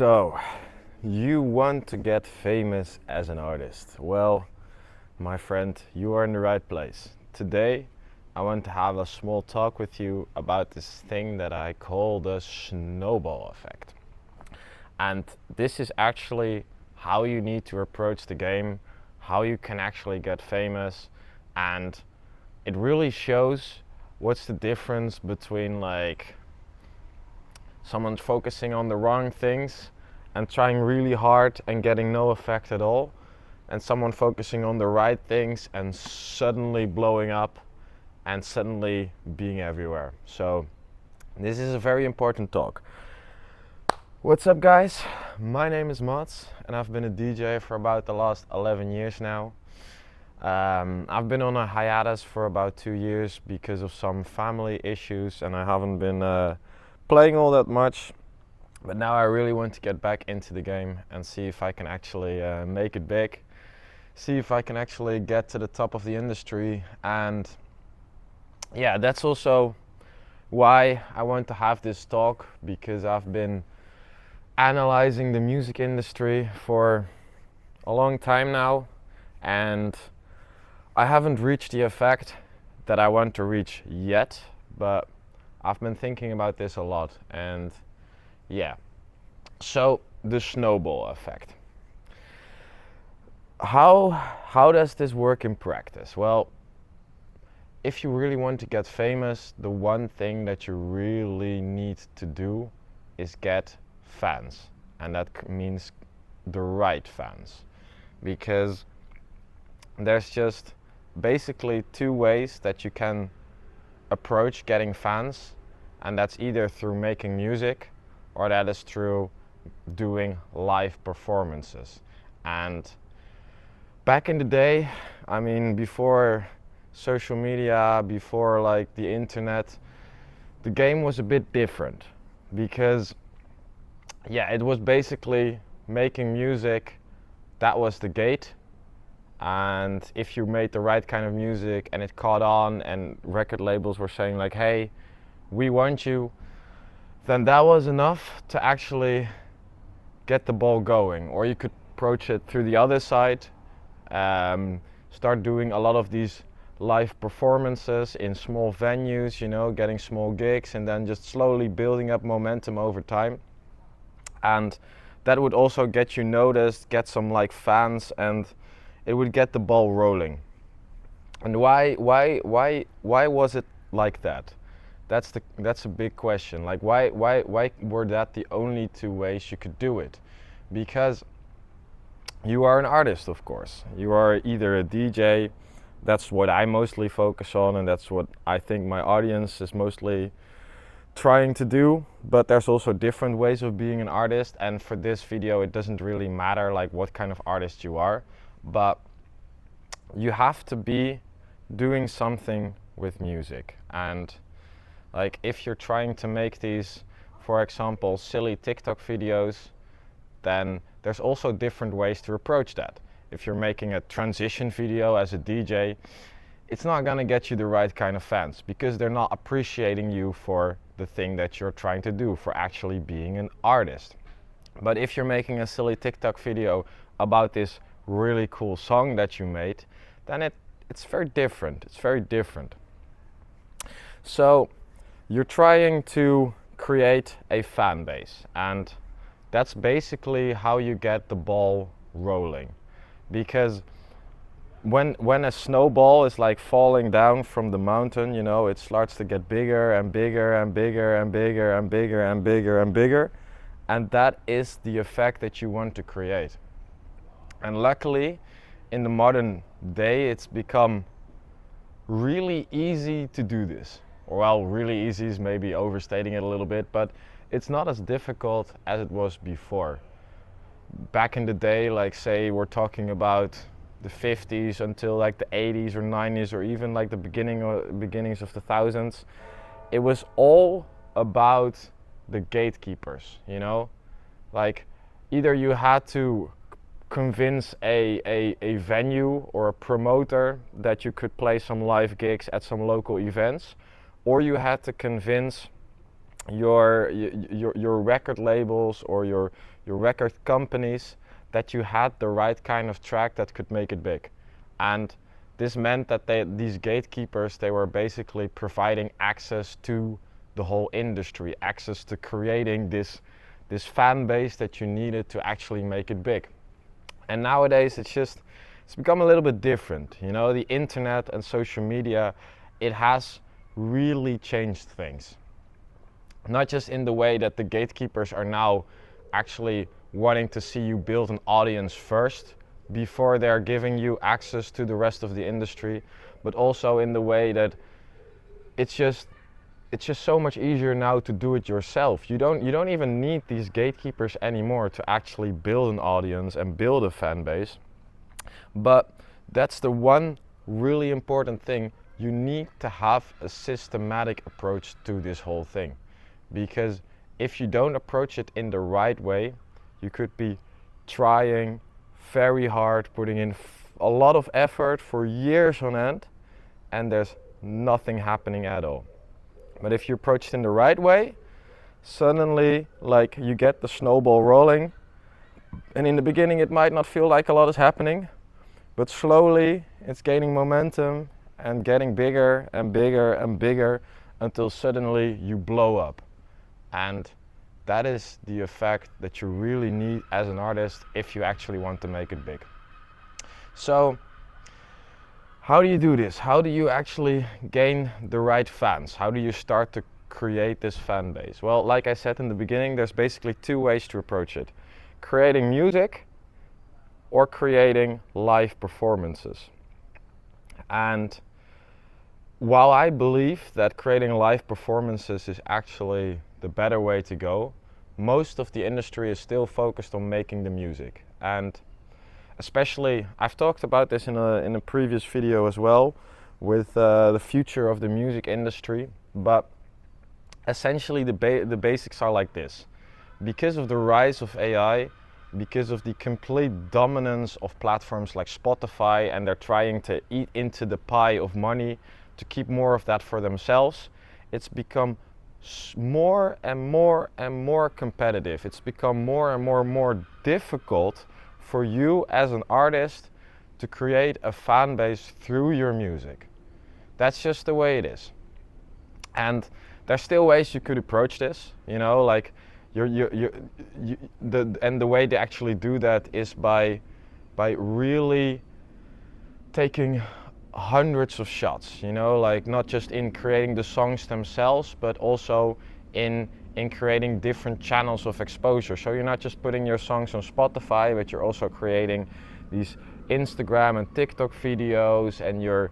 So, you want to get famous as an artist? Well, my friend, you are in the right place. Today, I want to have a small talk with you about this thing that I call the snowball effect. And this is actually how you need to approach the game, how you can actually get famous, and it really shows what's the difference between like someone's focusing on the wrong things and trying really hard and getting no effect at all, and someone focusing on the right things and suddenly blowing up and suddenly being everywhere. So this is a very important talk. What's up, guys? My name is Mats and I've been a DJ for about the last 11 years now. I've been on a hiatus for about 2 years because of some family issues, and I haven't been playing all that much, but now I really want to get back into the game and see if I can actually make it big, see if I can actually get to the top of the industry. And yeah, that's also why I want to have this talk, because I've been analyzing the music industry for a long time now, and I haven't reached the effect that I want to reach yet, but I've been thinking about this a lot. And yeah, so the snowball effect. How does this work in practice? Well, if you really want to get famous, the one thing that you really need to do is get fans, and that means the right fans, because there's just basically two ways that you can approach getting fans, and that's either through making music or that is through doing live performances. And back in the day, I mean, before social media, before like the internet, the game was a bit different, because yeah, it was basically making music, that was the gate. And if you made the right kind of music and it caught on and record labels were saying like, hey, we want you, then that was enough to actually get the ball going. Or you could approach it through the other side, start doing a lot of these live performances in small venues, you know, getting small gigs, and then just slowly building up momentum over time. And that would also get you noticed, get some like fans, and it would get the ball rolling. And why was it like that? That's a big question. Like why were that the only two ways you could do it? Because you are an artist, of course. You are either a DJ, that's what I mostly focus on, and that's what I think my audience is mostly trying to do, but there's also different ways of being an artist. And for this video, it doesn't really matter like what kind of artist you are, but you have to be doing something with music. And like if you're trying to make these, for example, silly TikTok videos, then there's also different ways to approach that. If you're making a transition video as a DJ, it's not gonna get you the right kind of fans, because they're not appreciating you for the thing that you're trying to do, for actually being an artist. But if you're making a silly TikTok video about this really cool song that you made, then it's very different. It's very different. So you're trying to create a fan base, and that's basically how you get the ball rolling. Because when a snowball is like falling down from the mountain, you know, it starts to get bigger and bigger and bigger and bigger and bigger and bigger and bigger, and that is the effect that you want to create. And luckily, in the modern day, it's become really easy to do this. Well, really easy is maybe overstating it a little bit, but it's not as difficult as it was before. Back in the day, like say we're talking about the 50s until like the 80s or 90s, or even like the beginnings of the thousands, it was all about the gatekeepers, you know? Like either you had to convince a venue or a promoter that you could play some live gigs at some local events, or you had to convince your record labels or your record companies that you had the right kind of track that could make it big. And this meant that these gatekeepers, they were basically providing access to the whole industry, access to creating this fan base that you needed to actually make it big. And nowadays it's become a little bit different. You know, the internet and social media, it has really changed things. Not just in the way that the gatekeepers are now actually wanting to see you build an audience first before they're giving you access to the rest of the industry, but also in the way that it's just so much easier now to do it yourself. You don't even need these gatekeepers anymore to actually build an audience and build a fan base. But that's the one really important thing. You need to have a systematic approach to this whole thing. Because if you don't approach it in the right way, you could be trying very hard, putting in a lot of effort for years on end, and there's nothing happening at all. But if you approach it in the right way, suddenly like you get the snowball rolling, and in the beginning it might not feel like a lot is happening, but slowly it's gaining momentum and getting bigger and bigger and bigger until suddenly you blow up. And that is the effect that you really need as an artist if you actually want to make it big. So how do you do this? How do you actually gain the right fans? How do you start to create this fan base? Well, like I said in the beginning, there's basically two ways to approach it. Creating music or creating live performances. And while I believe that creating live performances is actually the better way to go, most of the industry is still focused on making the music. And especially, I've talked about this in a previous video as well, with the future of the music industry, but essentially the basics are like this. Because of the rise of AI, because of the complete dominance of platforms like Spotify, and they're trying to eat into the pie of money to keep more of that for themselves, it's become more and more and more competitive. It's become more and more difficult for you as an artist to create a fan base through your music. That's just the way it is. And there's still ways you could approach this, you know, like the way they actually do that is by really taking hundreds of shots, you know, like not just in creating the songs themselves, but also in creating different channels of exposure. So you're not just putting your songs on Spotify, but you're also creating these Instagram and TikTok videos, and you're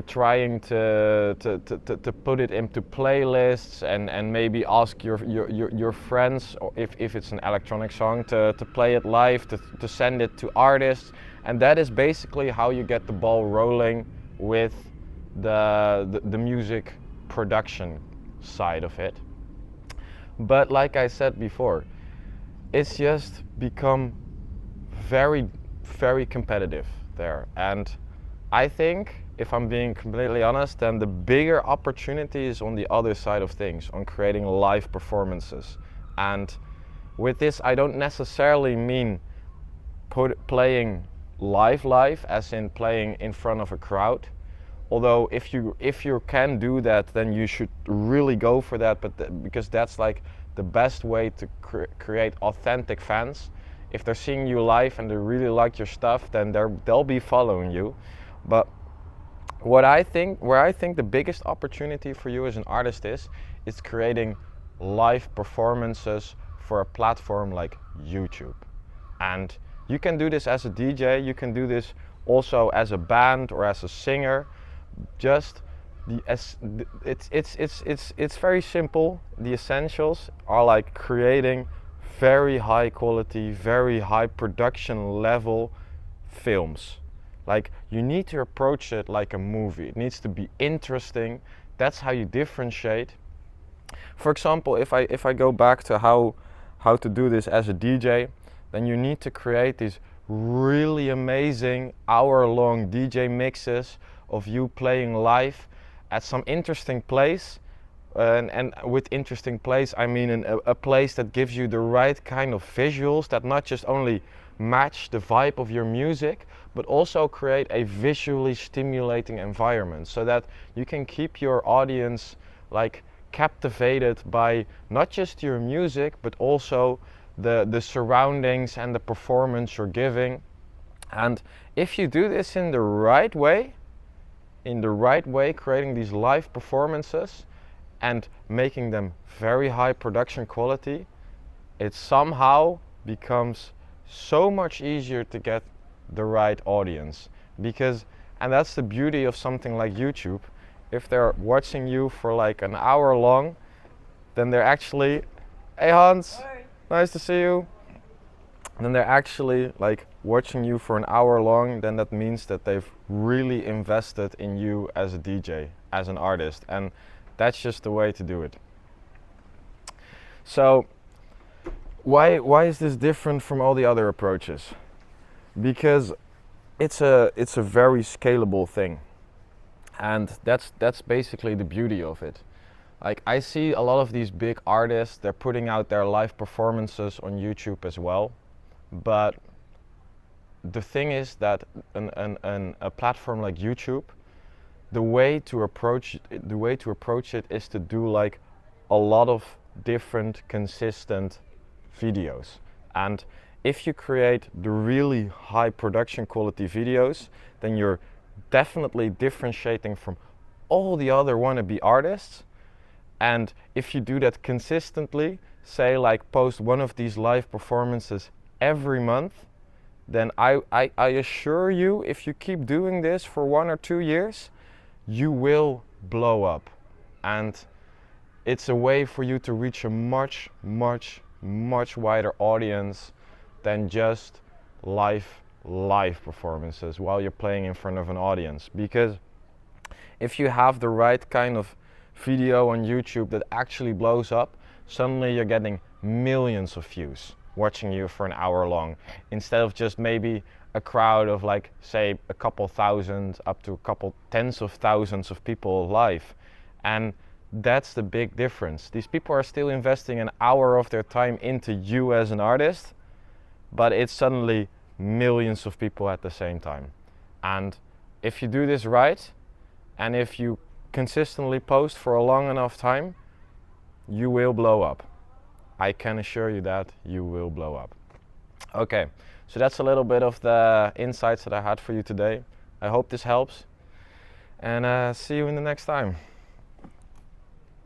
trying to put it into playlists, and maybe ask your friends, or if it's an electronic song, to play it live, to send it to artists. And that is basically how you get the ball rolling with the music production side of it. But like I said before, it's just become very, very competitive there. And I think, if I'm being completely honest, then the bigger opportunity is on the other side of things, on creating live performances. And with this, I don't necessarily mean playing live, as in playing in front of a crowd. Although if you can do that, then you should really go for that. But because that's like the best way to create authentic fans. If they're seeing you live and they really like your stuff, then they'll be following you. But where I think the biggest opportunity for you as an artist is creating live performances for a platform like YouTube. And you can do this as a DJ, you can do this also as a band or as a singer. Just it's very simple. The essentials are like creating very high quality, very high production level films. Like, you need to approach it like a movie. It needs to be interesting. That's how you differentiate. For example, if I go back to how to do this as a DJ, then you need to create these really amazing hour-long DJ mixes of you playing live at some interesting place And with interesting place, I mean a place that gives you the right kind of visuals that not just only match the vibe of your music, but also create a visually stimulating environment so that you can keep your audience like captivated by not just your music, but also the surroundings and the performance you're giving. And if you do this in the right way, creating these live performances and making them very high production quality, it somehow becomes so much easier to get the right audience. And that's the beauty of something like YouTube. If they're watching you for like an hour long, then they're actually, hey Hans, hi. Nice to see you. Then they're actually like watching you for an hour long, then that means that they've really invested in you as a DJ, as an artist, and that's just the way to do it. So why is this different from all the other approaches? Because it's a very scalable thing, and that's basically the beauty of it. Like, I see a lot of these big artists, they're putting out their live performances on YouTube as well, but the thing is that a platform like YouTube, the way to approach it is to do like a lot of different consistent videos. And if you create the really high production quality videos, then you're definitely differentiating from all the other wannabe artists. And if you do that consistently, say like post one of these live performances every month, then I assure you, if you keep doing this for 1 or 2 years, you will blow up. And it's a way for you to reach a much wider audience than just live performances while you're playing in front of an audience. Because if you have the right kind of video on YouTube that actually blows up, suddenly you're getting millions of views watching you for an hour long, instead of just maybe a crowd of like, say, a couple thousand up to a couple tens of thousands of people live. And that's the big difference. These people are still investing an hour of their time into you as an artist, but it's suddenly millions of people at the same time. And if you do this right, and if you consistently post for a long enough time, you will blow up. I can assure you that you will blow up. Okay, so that's a little bit of the insights that I had for you today. I hope this helps, and see you in the next time.